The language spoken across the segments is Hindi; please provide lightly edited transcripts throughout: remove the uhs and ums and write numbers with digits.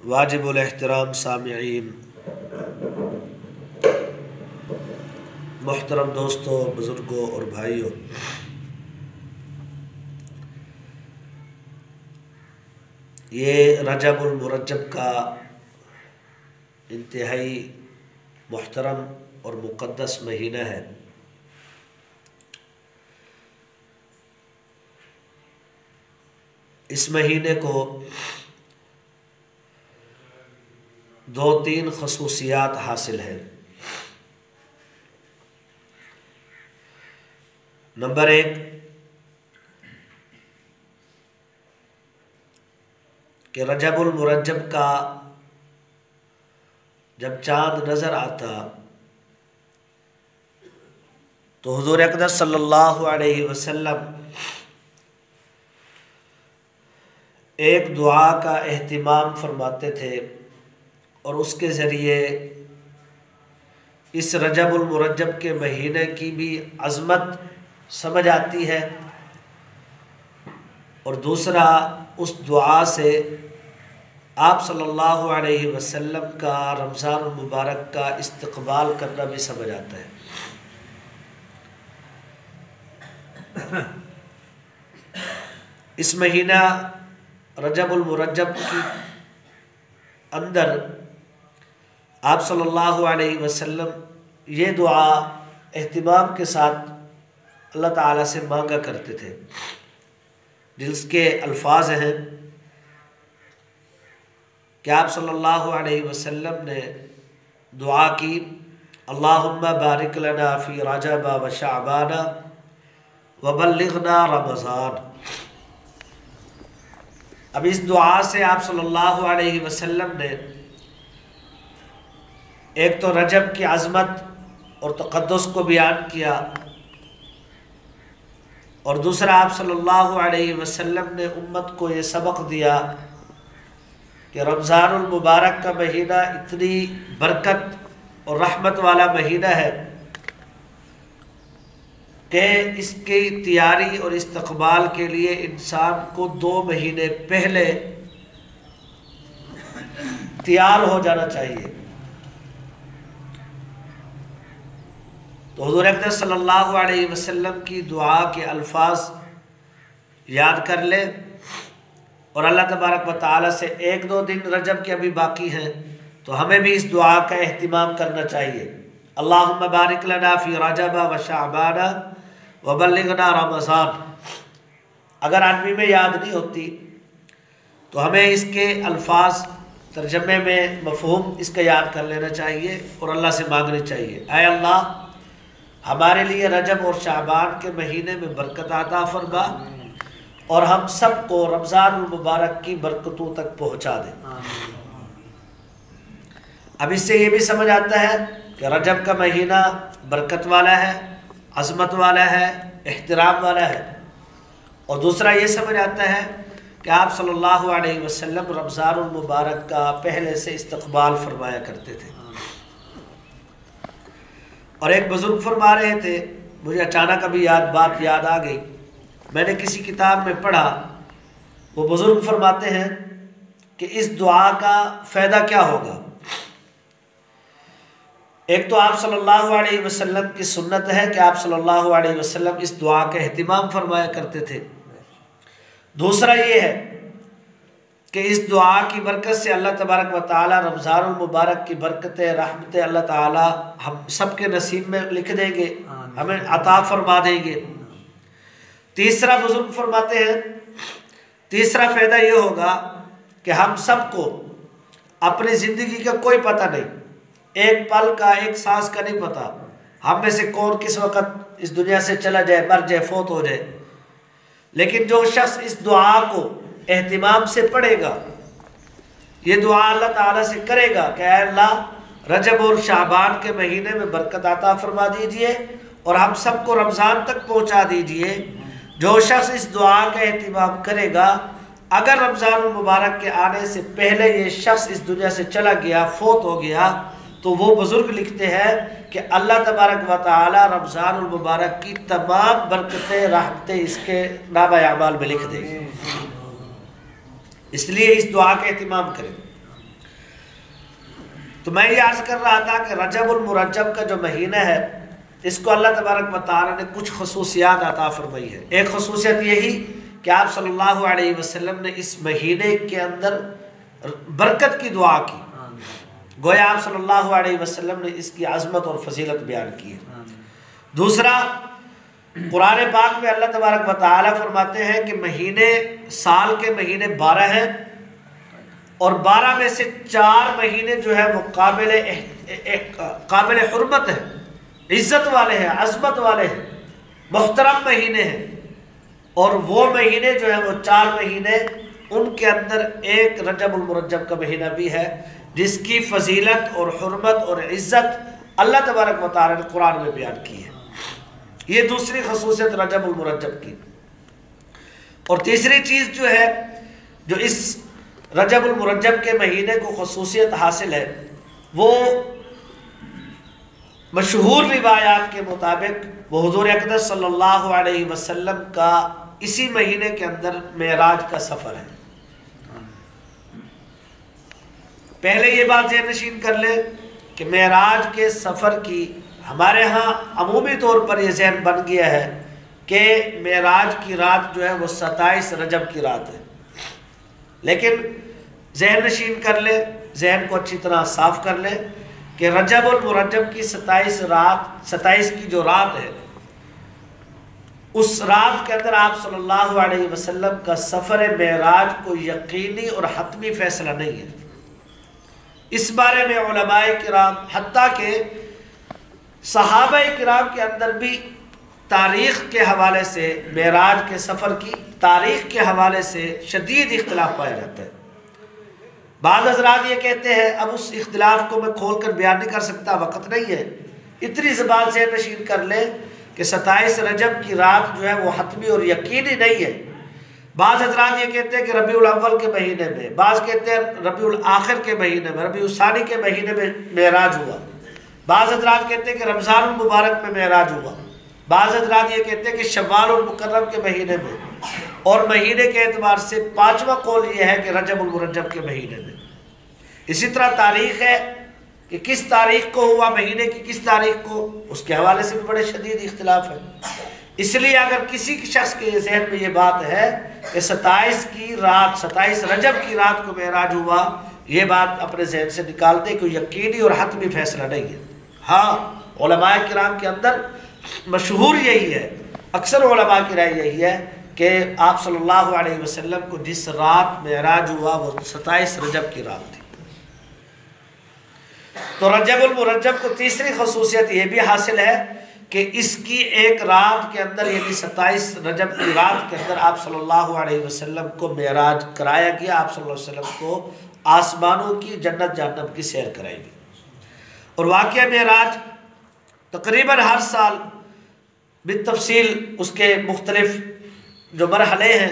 वाजिबुल एहतराम सामिईन, मोहतरम दोस्तों, बुज़ुर्गों और भाइयों, ये रजबुल मुरज्जब का इंतहाई मोहतरम और मुक़द्दस महीना है। इस महीने को दो तीन खसूसियात हासिल है। नंबर एक कि रजबुल मुरज्जब का जब चाँद नज़र आता तो हुज़ूर अक़दस सल्लल्लाहु अलैहि वसल्लम एक दुआ का एहतिमाम फरमाते थे और उसके ज़रिए इस रजबुल मुरज्जब के महीने की भी अज़मत समझ आती है और दूसरा उस दुआ से आप सल्लल्लाहु अलैहि वसल्लम का रमज़ान मुबारक का इस्तक़बाल करना भी समझ आता है। इस महीना रजबुल मुरज्जब की अंदर आप सल्लल्लाहु अलैहि वसल्लम ये दुआ एहतिमाम के साथ अल्लाह ताला से मांगा करते थे, जिसके अल्फाज हैं कि आप सल्लल्लाहु अलैहि वसल्लम ने दुआ की, अल्लाहुम्मा बारिक लना फ़ी रजब व शअबान व बल्लिगना रमज़ान। अब इस दुआ से आप सल्लल्लाहु अलैहि वसल्लम ने एक तो रजब की अज़मत और तक़द्दुस को बयान किया और दूसरा आप सल्लल्लाहु अलैहि वसल्लम ने उम्मत को ये सबक दिया कि रमज़ानुल मुबारक का महीना इतनी बरकत और रहमत वाला महीना है कि इसकी तैयारी और इस्तक़बाल के लिए इंसान को 2 महीने पहले तैयार हो जाना चाहिए। तो हुज़ूर अक़दस सल्लल्लाहु अलैहि वसल्लम की दुआ के अल्फाज याद कर ले और अल्लाह तबारक व तआला से 1-2 दिन रजब के अभी बाकी हैं तो हमें भी इस दुआ का एहतिमाम करना चाहिए। अल्लाहुम्मा बारिक लना फ़ी रजब व शअबान व बल्लिगना रमज़ान। अगर आदमी में याद नहीं होती तो हमें इसके अल्फाज तर्जमे में मफ़हूम इसका याद कर लेना चाहिए और अल्लाह से मांगनी चाहिए, ऐ अल्लाह हमारे लिए रजब और शाबान के महीने में बरकत अता फरमा और हम सबको रमज़ान मुबारक की बरकतों तक पहुँचा दे। अब इससे ये भी समझ आता है कि रजब का महीना बरकत वाला है, अज़मत वाला है, एहतराम वाला है और दूसरा ये समझ आता है कि आप सल्लल्लाहु अलैहि वसल्लम रमज़ान मुबारक का पहले से इस्तक़बाल फरमाया करते थे। और एक बुज़ुर्ग फरमा रहे थे, मुझे अचानक अभी बात याद आ गई, मैंने किसी किताब में पढ़ा, वो बुज़ुर्ग फरमाते हैं कि इस दुआ का फ़ायदा क्या होगा। एक तो आप सल्लल्लाहु अलैहि वसल्लम की सुन्नत है कि आप सल्लल्लाहु अलैहि वसल्लम इस दुआ का एहतिमाम फरमाया करते थे। दूसरा ये है कि इस दुआ की बरकत से अल्लाह तबारक व तआला रमज़ानुल मुबारक की बरकतें, रहमतें अल्लाह ताला हम सब के नसीब में लिख देंगे, हमें अता फरमा देंगे। तीसरा बुजुर्ग फरमाते हैं, तीसरा फ़ायदा ये होगा कि हम सबको अपनी ज़िंदगी का कोई पता नहीं, एक पल का, एक सांस का नहीं पता, हम में से कौन किस वक़्त इस दुनिया से चला जाए, मर जाए, फौत हो जाए। लेकिन जो शख्स इस दुआ को एहतिमाम से पढ़ेगा, ये दुआ अल्लाह ताला से करेगा कि अल्लाह रजब और शाबान के महीने में बरकत अता फरमा दीजिए और हम सबको रमज़ान तक पहुंचा दीजिए। जो शख्स इस दुआ का एहतिमाम करेगा, अगर रमज़ान मुबारक के आने से पहले ये शख्स इस दुनिया से चला गया, फौत हो गया, तो वो बुज़ुर्ग लिखते हैं कि अल्लाह तबारक व तआला रमज़ान मुबारक की तमाम बरकतें, रहमतें इसके नामा-ए-अमाल में लिख देंगे। इसलिए इस दुआ का एहतिमाम करें। तो मैं ये अर्ज़ कर रहा था कि रजबुल मुरज्जब का जो महीना है, इसको अल्लाह तबारक व तआला ने कुछ खसूसियात अता फरमाई है। एक खसूसियत यही कि आप सल्लल्लाहु अलैहि वसल्लम ने इस महीने के अंदर बरकत की दुआ की। गोया आप सल्लल्लाहु अलैहि वसल्लम ने इसकी अज़मत और फजीलत बयान की है। दूसरा, कुरान पाक में अल्लाह तबारक व तआला फरमाते हैं कि महीने, साल के महीने 12 हैं और 12 में से 4 महीने जो है वो काबिल हुर्मत है, इज़्ज़त वाले हैं, अज़मत वाले हैं, मोहतरम महीने हैं। और वो महीने जो है वो 4 महीने, उनके अंदर एक रजबुल मुरज्जब का महीना भी है जिसकी फजीलत और हुर्मत और इज़्ज़त अल्लाह तबारक व तआला ने कुरान में बयान की है। ये दूसरी खसूसियत रजबुल मुरज्जब की। और तीसरी चीज़ जो है, जो इस रजबुल मुरज्जब के महीने को खसूसियत हासिल है, वो मशहूर रिवायात के मुताबिक वो हुज़ूर अक़दस सल्लल्लाहु अलैहि वसल्लम का इसी महीने के अंदर मेराज का सफ़र है। पहले ये बात ज़हन नशीन कर ले कि मेराज के सफ़र की हमारे यहाँ अमूमी तौर पर यह जहन बन गया है कि मेराज की रात जो है वो 27 रजब की रात है। लेकिन जहन नशीन कर ले, जहन को अच्छी तरह साफ कर ले कि रजबुल मुरज्जब की 27 की जो रात है, उस रात के अंदर आप सल्लल्लाहु अलैहि वसल्लम का सफ़र मेराज को यकीनी और हतमी फैसला नहीं है। इस बारे में उलमाए किराम, हत्ता के सहाबाए किराम के अंदर भी तारीख़ के हवाले से, मेराज के सफ़र की तारीख़ के हवाले से शदीद इख्तिलाफ पाया जाता है। बाज़ हज़रात ये कहते हैं, अब उस इख्तिलाफ को मैं खोल कर बयान नहीं कर सकता, वक़्त नहीं है, इतनी ज़बान से नशीन कर ले कि 27 रजब की रात जो है वो हतमी और यकीनी नहीं है। बाज़ हज़रात ये कहते हैं कि रबीउल अव्वल के महीने में, बाज़ कहते हैं रबीउल आखिर के महीने में, रबीउल सानी के महीने में मेराज हुआ। बाज़ हज़रात कहते हैं कि रमज़ानुल मुबारक में मेराज हुआ। बाज़ हज़रात ये कहते हैं कि शव्वालुल मुकर्रम के महीने में, और महीने के एतबार से 5वां कौल ये है कि रजबुल मुरज्जब के महीने में। इसी तरह तारीख़ है कि किस तारीख़ को हुआ, महीने की किस तारीख़ को, उसके हवाले से भी बड़े शदीद इख्तिलाफ है। इसलिए अगर किसी शख्स के जहन में ये बात है कि 27 रजब की रात को मेराज हुआ, ये बात अपने जहन से निकाल दे, कोई यकीनी और हतमी फैसला नहीं है। हाँ, उलमाए किराम के अंदर मशहूर यही है, अक्सर उलमा की राय यही है कि आप सल्लल्लाहु अलैहि वसल्लम को जिस रात मेराज हुआ वो 27 रजब की रात थी। तो रजबुल मुरज्जब को तीसरी खसूसियत ये भी हासिल है कि इसकी एक रात के अंदर, यानी 27 रजब की रात के अंदर आप सल्लल्लाहु अलैहि वसल्लम को मेराज कराया गया। आप सल्लल्लाहु अलैहि वसल्लम को आसमानों की, जन्नत जहन्नम की सैर कराई गई। और वाक़या मेराज तकरीबन हर साल बितफसील उसके मुख्तलिफ जो मरहले हैं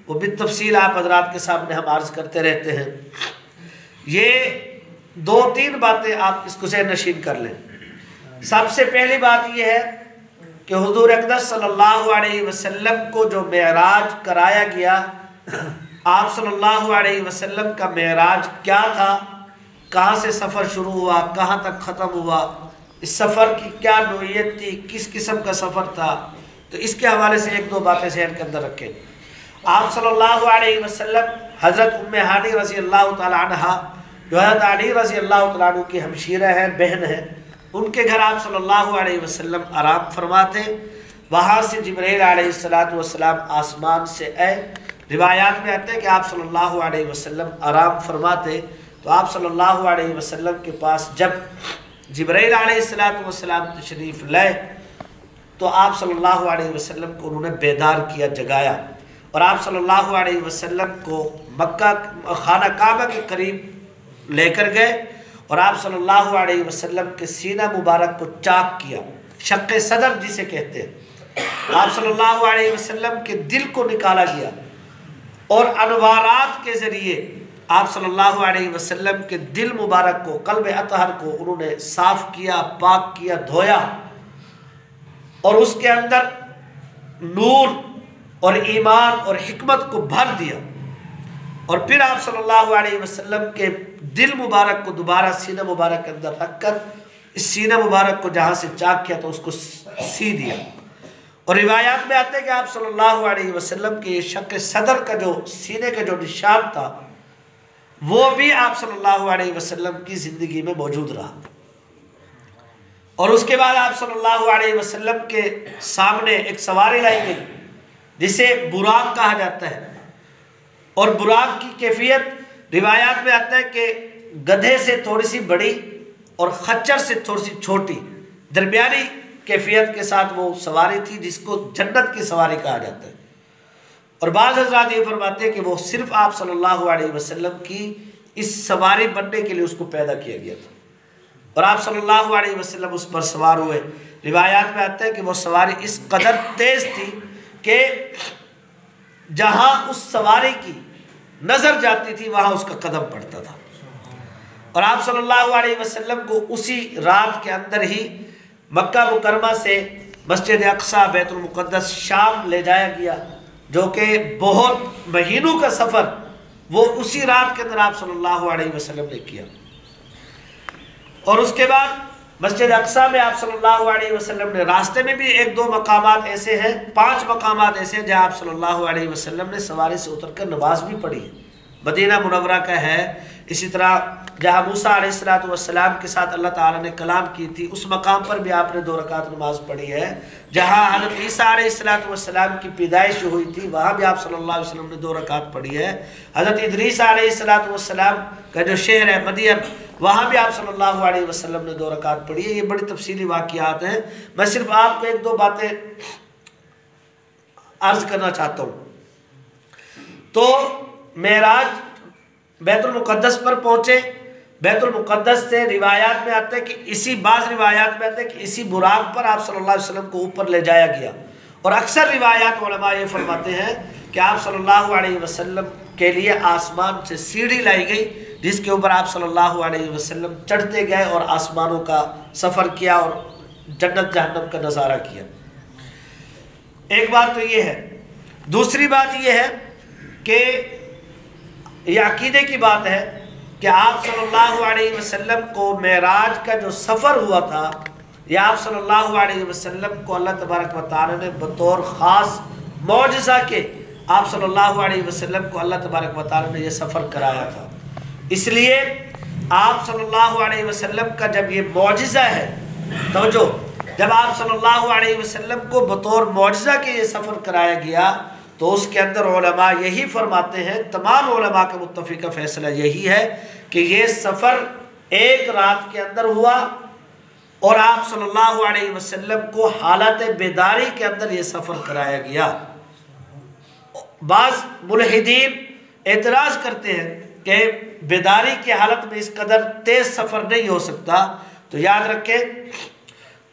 वो बितफसील आप हज़रात के सामने हम अर्ज़ करते रहते हैं। ये 2-3 बातें आप इसको से नशीन कर लें। सबसे पहली बात यह है कि हुज़ूर अक़दस सल्लल्लाहु अलैहि वसल्लम को जो मेराज कराया गया, आप सल्लल्लाहु अलैहि वसल्लम का मेराज क्या था, कहाँ से सफ़र शुरू हुआ, कहाँ तक ख़त्म हुआ, इस सफ़र की क्या नोयत थी, किस किस्म का सफ़र था, तो इसके हवाले से 1-2 बातें ज़हन के अंदर रखें। आप सल्लल्लाहु अलैहि वसल्लम हज़रत उम्मे हानी रज़ी अल्लाह तआला अन्हा, जो हज़रत अली रज़ी अल्लाह तआला अन्हु की हमशीरा है, बहन है, उनके घर आप सल्लल्लाहु अलैहि वसल्लम आराम फरमाते। वहाँ से जिब्रील अलैहिस्सलातु वस्सलाम आसमान से आए। रिवायात में आते हैं कि आप सल्लल्लाहु अलैहि वसल्लम आराम फरमाते, तो आप सल्लल्लाहु अलैहि वसल्लम के पास जब जिब्रील अलैहिस्सलातु वस्सलाम तशरीफ़ लाए तो आप सल्लल्लाहु अलैहि वसल्लम को उन्होंने बेदार किया, जगाया, और आप सल्लल्लाहु अलैहि वसल्लम को मक्का खाना काबा के करीब लेकर गए और आप सल्लल्लाहु अलैहि वसल्लम के सीना मुबारक को चाक किया, शक्क़े सदर जिसे कहते हैं। आप सल्लल्लाहु अलैहि वसल्लम के दिल को निकाला गया और अनवारात के ज़रिए आप सल्लल्लाहु अलैहि वसल्लम के दिल मुबारक को, कल्ब अतहर को उन्होंने साफ़ किया, पाक किया, धोया, और उसके अंदर नूर और ईमान और हिकमत को भर दिया। और फिर आप सल्लल्लाहु अलैहि वसल्लम के दिल मुबारक को दोबारा सीना मुबारक के अंदर रखकर इस सीना मुबारक को जहाँ से चाक किया तो उसको सी दिया। और रिवायात में आते हैं कि आप सल्लल्लाहु अलैहि वसल्लम के शक सदर का जो सीने का जो निशान था वो भी आप सल्लल्लाहु अलैहि वसल्लम की ज़िंदगी में मौजूद रहा। और उसके बाद आप सल्लल्लाहु अलैहि वसल्लम के सामने एक सवारी लाई गई जिसे बुराक कहा जाता है। और बुराक की कैफियत रिवायात में आता है कि गधे से थोड़ी सी बड़ी और खच्चर से थोड़ी सी छोटी दरमियानी कैफियत के साथ वो सवारी थी जिसको जन्नत की सवारी कहा जाता है। और बाज़ हज़रात ये फरमाते हैं कि वो सिर्फ आप सल्लल्लाहु अलैहि वसल्लम की इस सवारी बनने के लिए उसको पैदा किया गया था और आप सल्लल्लाहु अलैहि वसल्लम उस पर सवार हुए। रिवायात में आता है कि वो सवारी इस कदर तेज़ थी कि जहाँ उस सवारी की नज़र जाती थी वहाँ उसका कदम पड़ता था। और आप सल्लल्लाहु अलैहि वसल्लम को उसी रात के अंदर ही मक्का मुकरमा से मस्जिद अक्सा बैतुल मुक़द्दस शाम ले जाया गया, जो कि बहुत महीनों का सफ़र वो उसी रात के अंदर आप सल्लल्लाहु अलैहि वसल्लम ने किया। और उसके बाद मस्जिद अक्सा में आप सल्लल्लाहु अलैहि वसल्लम ने रास्ते में भी एक दो मकामात ऐसे हैं, 5 मकामात ऐसे हैं जहाँ आप सल्लल्लाहु अलैहि वसल्लम ने सवारी से उतरकर नमाज भी पढ़ी है। मदीना मुनव्वरा का है। इसी तरह जहाँ मूसा अलैहिस्सलातु वस्सलाम के साथ अल्लाह ताला ने कलाम की थी उस मकाम पर भी आपने 2 रकात नमाज पढ़ी है। जहाँ हज़रत ईसा अलैहिस्सलातु वस्सलाम की पैदाइश हुई थी वहाँ भी आप सल्लल्लाहु अलैहि वसल्लम ने 2 रकात पढ़ी है। हज़रत इदरीस अलैहिस्सलातु वस्सलाम का जो शहर है मदियन वहाँ भी आप सल्लल्लाहु अलैहि वसल्लम ने 2 रकात पढ़ी है। ये बड़ी तफसीली वाक़ियात हैं। मैं सिर्फ आपको 1-2 बातें अर्ज़ करना चाहता हूँ। तो मेराज बैतुल मुक़द्दस पर पहुँचे। बैतुल मुक़द्दस से रिवायात में आता है कि इसी बाज़ रिवायात में आता है कि इसी बुराक पर आप सल्लल्लाहु अलैहि वसल्लम को ऊपर ले जाया गया। और अक्सर रिवायात उलमा ये फरमाते हैं कि आप सल्लल्लाहु अलैहि वसल्लम के लिए आसमान से सीढ़ी लाई गई जिसके ऊपर आप सल्लल्लाहु अलैहि वसल्लम चढ़ते गए और आसमानों का सफ़र किया और जन्नत जहन्नम का नज़ारा किया। एक बात तो ये है। दूसरी बात ये है कि ये अकीदे की बात है कि आप सल्लल्लाहु अलैहि वसल्लम को मेराज का जो सफ़र हुआ था या आप सल्लल्लाहु अलैहि वसल्लम को अल्लाह तबारक व तआला ने बतौर ख़ास मौजज़ा के आप सल्लल्लाहु अलैहि वसल्लम को अल्लाह तबारक व तआला ने ये सफ़र कराया था। इसलिए आप सल्लल्लाहु अलैहि वसल्लम का जब ये मौजज़ा है तो जब आप सल्लल्लाहु अलैहि वसल्लम को बतौर मौजज़ा के ये सफ़र कराया गया तो उसके अंदर उलमा यही फरमाते हैं, तमाम उलमा का मुत्तफ़िक़ा फ़ैसला यही है कि ये सफ़र एक रात के अंदर हुआ और आप सल्लल्लाहु अलैहि वसल्लम को हालत बेदारी के अंदर ये सफ़र कराया गया। बाज़ मुल्हिदीन एतराज़ करते हैं कि बेदारी की हालत में इस कदर तेज़ सफ़र नहीं हो सकता। तो याद रखें,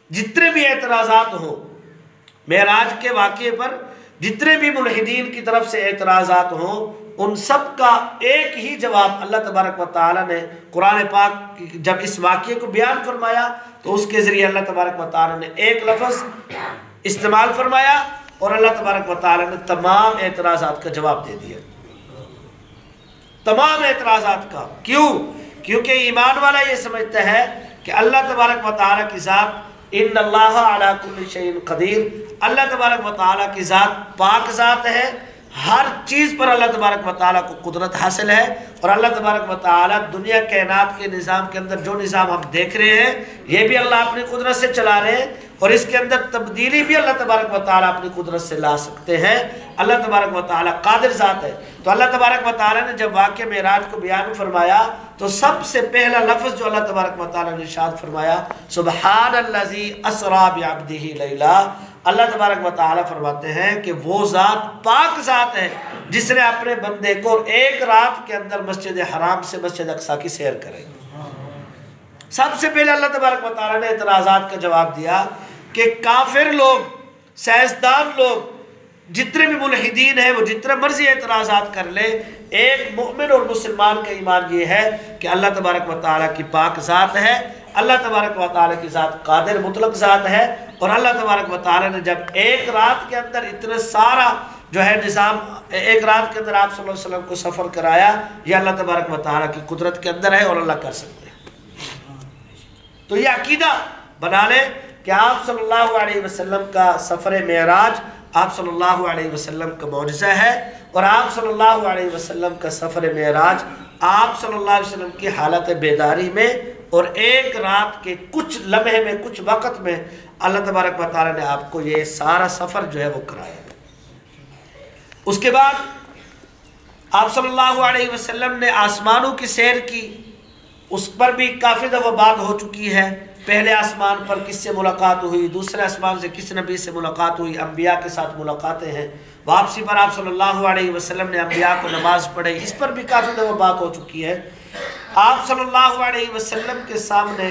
जितने भी एतराज़ात हो मेराज के वाक़े पर, जितने भी मुल्हिदीन की तरफ से एतराज़ात हों, उन सब का एक ही जवाब अल्लाह तबारक व तआला ने कुरान पाक जब इस वाक़े को बयान फरमाया तो उसके ज़रिए अल्लाह तबारक व तआला ने एक लफ्ज़ इस्तेमाल फरमाया और अल्लाह तबारक व तआला ने तमाम एतराज़ात का जवाब दे दिया। तमाम एतराज़ात का। क्यों? क्योंकि ईमान वाला ये समझता है कि अल्लाह तबारक व तआला की ज़ात इन्नल्लाह अला कुल्लि शैइन क़दीर, अल्लाह तबारक व तआला की ज़ात पाक ज़ात है। हर चीज़ पर अल्लाह तबारक व तआला को कुदरत हासिल है और अल्लाह तबारक व तआला दुनिया कायनात के निज़ाम के अंदर जो निज़ाम हम देख रहे हैं ये भी अल्लाह अपनी कुदरत से चला रहे हैं और इसके अंदर तब्दीली भी अल्लाह तबारक व तआला अपनी कुदरत से ला सकते हैं। अल्लाह तबारक व तआला कादिर ज़ात है। तो अल्लाह तबारक व तआला ने जब वाक़या मेराज को बयान फरमाया तो सबसे पहला लफ्ज़ जो अल्लाह तबारक व तआला ने इरशाद फरमाया, सुब्हानल्लज़ी अस्रा बिअब्दिही लैला। अल्लाह तबारक व तआला फरमाते हैं कि वो ज़ात पाक ज़ात है जिसने अपने बंदे को एक रात के अंदर मस्जिद हराम से मस्जिद अक्सा की सैर करें। सबसे पहले अल्लाह तबारक व तआला ने एतराज़ात का जवाब दिया कि काफिर लोग, साइंसदान लोग, जितने भी मुल्हिदीन हैं वो जितने मर्जी एतराज़ात कर ले, एक मुमिन और मुसलमान का ईमान ये है कि अल्लाह तबारक व तआला की पाक ज़ात है, अल्लाह तबारक व तआला की ज़ात कादिर मुतलक ज़ात है। और अल्लाह तबारक व तआला ने जब एक रात के अंदर इतना सारा जो है निज़ाम, एक रात के अंदर आप सल्लल्लाहु अलैहि वसल्लम को सफ़र कराया, यह अल्लाह तबारक व तआला की कुदरत के अंदर है और अल्लाह कर सकते हैं। तो ये अकीदा बना ले कि आप सल्लल्लाहु अलैहि वसल्लम का सफ़र मेराज आप सल्लल्लाहु अलैहि वसल्लम का मौजज़ा है, और आप सल्लल्लाहु अलैहि वसल्लम का सफ़र मेराज आप सल्लल्लाहु अलैहि वसल्लम की हालत बेदारी में और एक रात के कुछ लम्हे में, कुछ वक़्त में अल्लाह तबारक व तआला ने आपको ये सारा सफ़र जो है वो कराया। उसके बाद आप सल्लल्लाहु अलैहि वसल्लम ने आसमानों की सैर की, उस पर भी काफ़ी दफ़ा बात हो चुकी है। पहले आसमान पर किससे मुलाकात हुई, दूसरे आसमान से किस नबी से मुलाकात हुई, अम्बिया के साथ मुलाकातें हैं। वापसी पर आप सल्लल्लाहु अलैहि वसल्लम ने अम्बिया को नमाज पढ़ी, इस पर भी काफ़ी दफ़ा बात हो चुकी है। आप सल्लल्लाहु अलैहि वसल्लम के सामने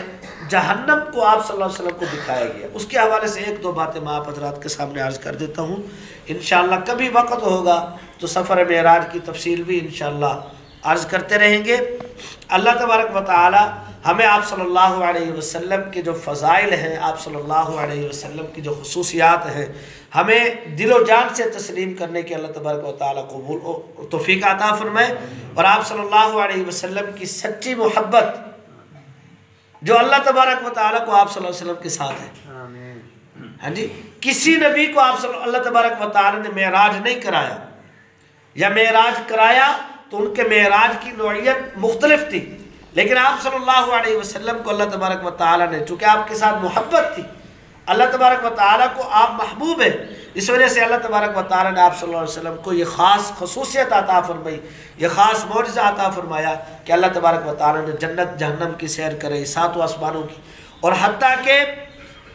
जहन्नम को आप सल्लल्लाहु अलैहि वसल्लम को दिखाया गया। उसके हवाले से एक दो बातें मैं आप हज़रात के सामने अर्ज़ कर देता हूँ। इंशाअल्लाह कभी वक़्त होगा तो सफ़र मेराज की तफसील भी इंशाअल्लाह अर्ज़ करते रहेंगे। अल्लाह तबारक व तआला हमें आप सल्लल्लाहु अलैहि वसल्लम के जो फ़ज़ाइल हैं, आप सल्लल्लाहु अलैहि वसल्लम की जो खुसूसियात हैं, हमें दिलो जान से तस्लीम करने की अल्लाह तबारक व तआला कबूल तौफ़ीक़ अता फ़रमाए। और आप सल्लल्लाहु अलैहि वसल्लम की सच्ची मोहब्बत जो अल्लाह तबारक व तआला को आप सल्लल्लाहु अलैहि वसल्लम के साथ है। हाँ जी, किसी नबी को आप अल्लाह तबारक व तआला ने मेराज नहीं कराया, या मेराज कराया तो उनके मेराज की नौइयत मुख्तलिफ थी, लेकिन आप सल्लल्लाहु अलैहि वसल्लम को अल्लाह तबारक व तआला ने, चूँकि आपके साथ मोहब्बत थी, अल्लाह तबारक व तआला को आप महबूब है, इस वजह से अल्लाह तबारक व तआला ने आप सल्लल्लाहु अलैहि वसल्लम को ये ख़ास खसूसियत अता फरमाई, ये ख़ास मौजज़ा अता फरमाया कि अल्लाह तबारक व तआला ने जन्नत जहन्नम की सैर करे, सातों आसमानों की। और हत्ता के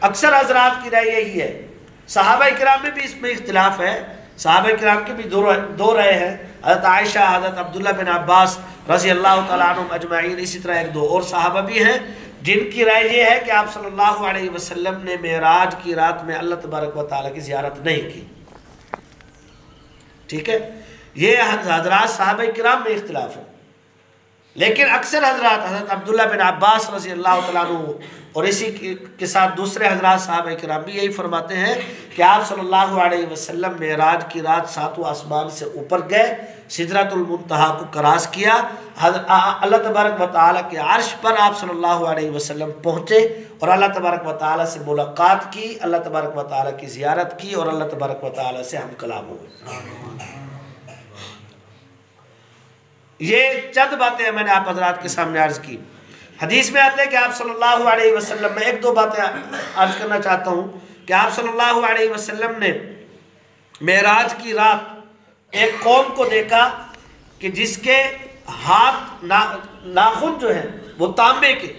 अक्सर हज़रात की राय यही है, सहाबा किराम में भी इसमें इख्तिलाफ है, सहाबा किराम के भी दो राय हैं। हज़रत आयशा, हज़रत अब्दुल्ला बिन अब्बास रज़ी अल्लाह तआला अन्हुम अजमाइन, इसी तरह एक दो और सहाबा भी हैं जिनकी राय ये है कि आप सल्लल्लाहु अलैहि वसल्लम ने मेराज की रात में अल्लाह तबारक व तआला की ज़ियारत नहीं की। ठीक है, ये हज़रात सहाबा किराम में इख्तिलाफ है, लेकिन अक्सर हज़रात हज़रत अब्दुल्ला बिन अब्बास रज़ी अल्लाह तआला अन्हु और इसी के साथ दूसरे हज़रात सहाबा किराम भी यही फरमाते हैं कि आप सल्लल्लाहु अलैहि वसल्लम मेराज की रात सातों आसमान से ऊपर गए, सिदरतुल मुंतहा को क्रॉस किया, अल्लाह तबारक व तआला के अर्श पर आप सल्लल्लाहु अलैहि वसल्लम पहुँचे और अल्लाह तबारक व तआला से मुलाकात की, अल्लाह तबारक व तआला की ज़ियारत की और अल्लाह तबारक व तआला से हम कलाम हुए। ये चंद बातें मैंने आप हज़रात के सामने अर्ज़ की। हदीस में आते हैं कि आप सल्लल्लाहु अलैहि वसल्लम, में एक दो बातें अर्ज़ करना चाहता हूँ कि आप सल्लल्लाहु अलैहि वसल्लम ने मेराज की रात एक कौम को देखा कि जिसके हाथ नाखून जो है वो तांबे के,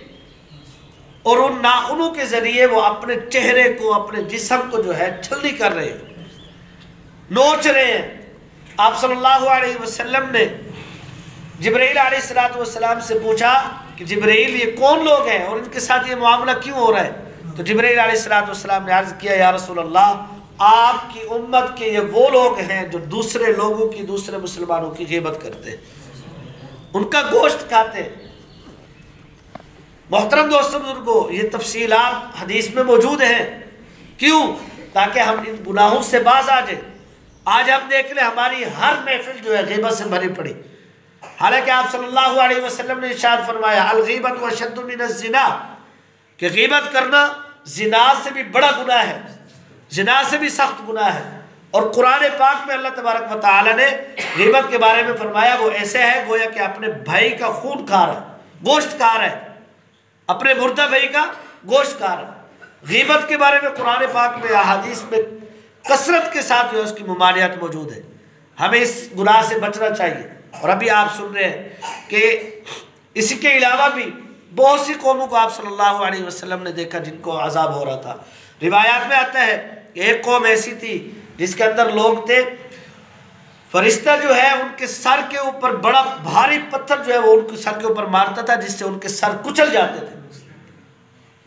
और उन नाखूनों के ज़रिए वो अपने चेहरे को, अपने जिस्म को जो है छलनी कर रहे हैं, नोच रहे हैं। आप सल्लल्लाहु अलैहि वसल्लम ने जिब्राईल अलैहिस्सलाम से पूछा कि जिब्राईल ये कौन लोग हैं और इनके साथ ये मामला क्यों हो रहा है? तो जिब्राईल अलैहिस्सलाम ने अर्ज़ किया, या रसूल अल्लाह, आपकी उम्मत के ये वो लोग हैं जो दूसरे लोगों की, दूसरे मुसलमानों की ग़ीबत करते हैं, उनका गोश्त खाते हैं। मोहतरम दोस्तों बुजुर्गों, ये तफसीलात हदीस में मौजूद हैं। क्यों? ताकि हम इन गुनाहों से बाज आ जाए। आज हम देख लें हमारी हर महफिल जो है ग़ीबत से भरी पड़ी, हालांकि आप सल्लल्लाहु अलैहि वसल्लम ने इरशाद फरमाया, अल ग़ीबत व अशद्दु मिनज़ ज़िना, कि ग़ीबत करना ज़िना से भी बड़ा गुनाह है, ज़िना से भी सख्त गुनाह है। और कुरान पाक में अल्लाह तबारक व तआला ने ग़ीबत के बारे में फरमाया, वो ऐसे है गोया कि अपने भाई का खून खा रहा है, गोश्त खा रहा है, अपने मुर्दा भाई का गोश्त खा रहा है। ग़ीबत के बारे में कुरान पाक में, अहादीस में कसरत के साथ जो है उसकी ममानियत मौजूद है। हमें इस गुनाह से बचना चाहिए। और अभी आप सुन रहे हैं कि इसके अलावा भी बहुत सी कौमों को आप सल्लल्लाहु अलैहि वसल्लम ने देखा जिनको अजाब हो रहा था। रिवायात में आता है कि एक कौम ऐसी थी जिसके अंदर लोग थे, फरिश्ता जो है उनके सर के ऊपर बड़ा भारी पत्थर जो है वो उनके सर के ऊपर मारता था, जिससे उनके सर कुचल जाते थे।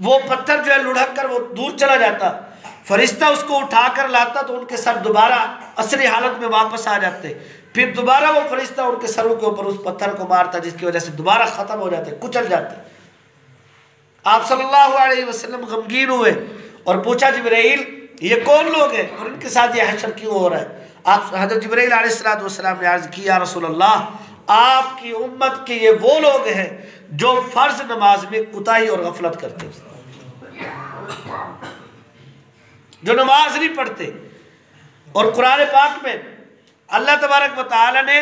वो पत्थर जो है लुढ़क कर वो दूर चला जाता, फरिश्ता उसको उठाकर लाता तो उनके सर दोबारा असली हालत में वापस आ जाते। फिर दोबारा वो फरिश्ता उनके सरों के ऊपर उस पत्थर को मारता, जिसकी वजह से दोबारा ख़त्म हो जाते, कुचल जाते। आप सल्लल्लाहु अलैहि वसल्लम गमगीन हुए और पूछा, जिब्राईल ये कौन लोग हैं और इनके साथ ये हशर क्यों हो रहा है? आप हज़रत जिब्रील अलैहिस्सलाम ने अर्ज़ की, या रसूल अल्लाह, आपकी उम्मत के ये वो लोग हैं जो फ़र्ज नमाज में कुताही और गफलत करते हैं, जो नमाज नहीं पढ़ते। और कुरान पाक में अल्लाह तबारक व तआला ने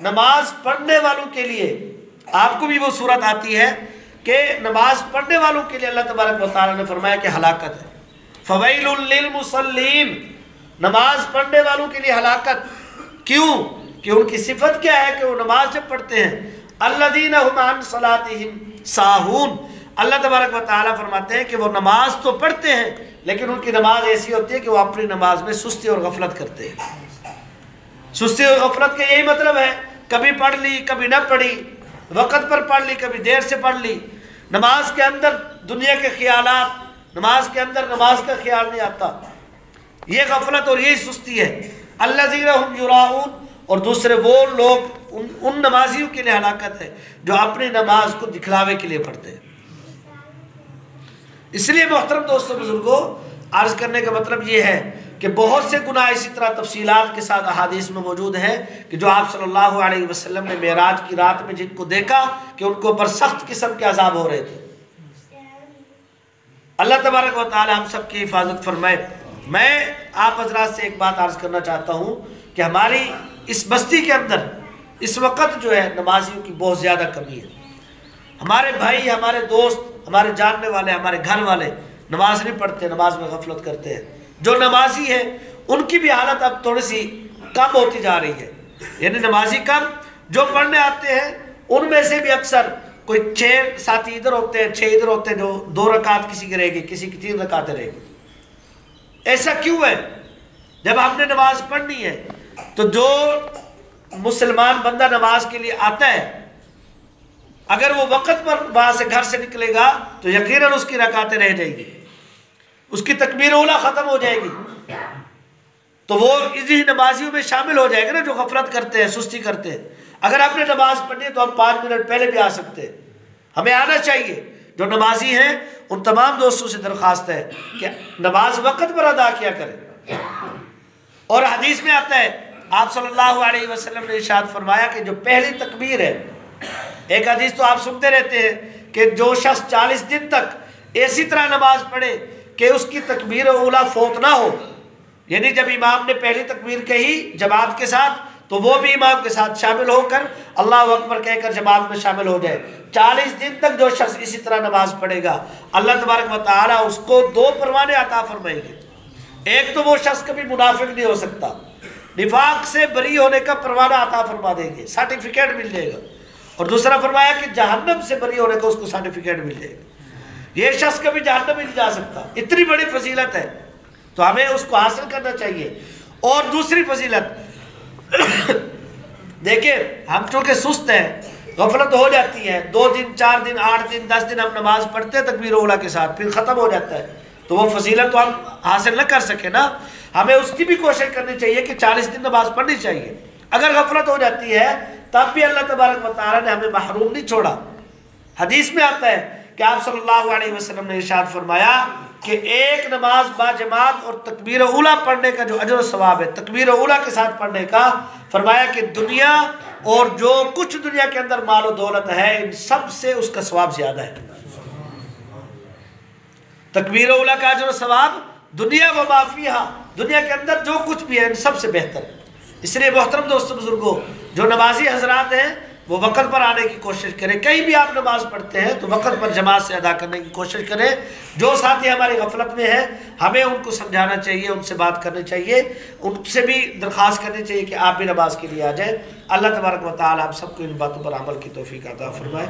नमाज पढ़ने वालों के लिए, आपको भी वो सूरत आती है कि नमाज पढ़ने वालों के लिए अल्लाह तबारक व तआला ने फरमाया कि हलाकत है, फ़वैलुल लिल मुसल्लीन, नमाज पढ़ने वालों के लिए हलाकत। क्यों? कि उनकी सिफत क्या है कि वो नमाज जब पढ़ते हैं, अल्लज़ीना हुम अन सलातिहिम साहून, अल्लाह तबारक व तआला फरमाते हैं कि वो नमाज तो पढ़ते हैं लेकिन उनकी नमाज ऐसी होती है कि वो अपनी नमाज में सुस्ती और गफलत करते हैं। सुस्ती और गफलत का यही मतलब है, कभी पढ़ ली कभी न पढ़ी, वक़्त पर पढ़ ली कभी देर से पढ़ ली, नमाज के अंदर दुनिया के ख्यालात, नमाज के अंदर नमाज का ख्याल नहीं आता, ये गफलत और यही सुस्ती है। अल्लज़ीना हुम युराऊन, और दूसरे वो लोग उन नमाजियों के लिए हलाकत है जो अपनी नमाज को दिखलावे के लिए पढ़ते हैं। इसलिए मोहतरम दोस्तों बुजुर्गों, अर्ज करने का मतलब ये है कि बहुत से गुनाह इसी तरह तफसीलात के साथ अहादीस में मौजूद है कि जो आप सल्लल्लाहु अलैहि वसल्लम ने मेराज की रात में जिनको देखा कि उनको ऊपर सख्त किस्म के अजाब हो रहे थे। अल्लाह तबारक व तआला हम सब की हिफाजत फरमाए। मैं आप हजरात से एक बात अर्ज करना चाहता हूँ कि हमारी इस बस्ती के अंदर इस वक्त जो है नमाजियों की बहुत ज़्यादा कमी है। हमारे भाई, हमारे दोस्त, हमारे जानने वाले, हमारे घर वाले नमाज नहीं पढ़ते, नमाज में गफलत करते हैं। जो नमाजी है उनकी भी हालत अब थोड़ी सी कम होती जा रही है, यानी नमाजी कम, जो पढ़ने आते हैं उनमें से भी अक्सर कोई 6 साथी इधर होते हैं, 6 इधर होते हैं, जो 2 रकात किसी की रहेगी, किसी की 3 रकातें रहेगी। ऐसा क्यों है? जब हमने नमाज पढ़नी है तो जो मुसलमान बंदा नमाज के लिए आता है, अगर वो वक़्त पर वहाँ से घर से निकलेगा तो यकीनन उसकी रकातें रह जाएगी, उसकी तकबीर उला ख़त्म हो जाएगी, तो वो इसी नमाजियों में शामिल हो जाएगा ना जो गफलत करते हैं, सुस्ती करते हैं। अगर आपने नमाज पढ़नी है तो हम 5 मिनट पहले भी आ सकते हैं, हमें आना चाहिए। जो नमाजी हैं उन तमाम दोस्तों से दरख्वास्त है कि नमाज वक़्त पर अदा किया करें। और हदीस में आता है, आप सल्लल्लाहु अलैहि वसल्लम ने इरशाद फरमाया कि जो पहली तकबीर है, एक हदीस तो आप सुनते रहते हैं कि जो शख्स 40 दिन तक ऐसी तरह नमाज पढ़े कि उसकी तकबीर उला फौत ना हो, यानी जब इमाम ने पहली तकबीर कही जमात के साथ तो वो भी इमाम के साथ शामिल होकर अल्लाह अकबर कहकर जमात में शामिल हो जाए। 40 दिन तक जो शख्स इसी तरह नमाज पढ़ेगा, अल्लाह तबारक व तआला उसको 2 परवाने अता फरमाएंगे। एक तो वो शख्स कभी मुनाफिक नहीं हो सकता, निफाक से बरी होने का परवाना अता फरमा देंगे, सर्टिफिकेट मिल जाएगा। और दूसरा फरमाया कि जहन्नम से बरी होने का उसको सर्टिफिकेट मिल जाएगा। ये शख्स कभी जहन्नम नहीं जा सकता, इतनी बड़ी फजीलत है, तो हमें उसको हासिल करना चाहिए। और दूसरी फजीलत देखिए, हम चूँकि सुस्त हैं, गफलत हो जाती है, 2 दिन 4 दिन 8 दिन 10 दिन हम नमाज पढ़ते हैं तकबीर उला के साथ, फिर ख़त्म हो जाता है, तो वो फजीलत तो हम हासिल न कर सके ना। हमें उसकी भी कोशिश करनी चाहिए कि 40 दिन नमाज पढ़नी चाहिए। अगर गफलत हो जाती है तब भी अल्लाह तबारक व तआला ने हमें महरूम नहीं छोड़ा। हदीस में आता है कि आप सल्लल्लाहु अलैहि वसल्लम ने इरशाद फरमाया कि एक नमाज बाजमात और तकबीर उला पढ़ने का जो अजर सवाब है, तकबीर उला के साथ पढ़ने का, फरमाया कि दुनिया और जो कुछ दुनिया के अंदर माल और दौलत है इन सब से उसका सवाब ज्यादा है। तकबीर उला का अजर सवाब दुनिया व माफिया, दुनिया के अंदर जो कुछ भी है इन सबसे बेहतर है। इसलिए मोहतरम दोस्तों बुजुर्गों, जो नमाजी हजरात हैं वो वक़्त पर आने की कोशिश करें। कहीं भी आप नमाज पढ़ते हैं तो वक़्त पर जमात से अदा करने की कोशिश करें। जो साथी हमारी गफलत में है हमें उनको समझाना चाहिए, उनसे बात करनी चाहिए, उनसे भी दरख्वास्त करनी चाहिए कि आप भी नमाज के लिए आ जाएँ। अल्लाह तबारक व तआला आप सबको इन बातों पर अमल की तौफीक अता फरमाए।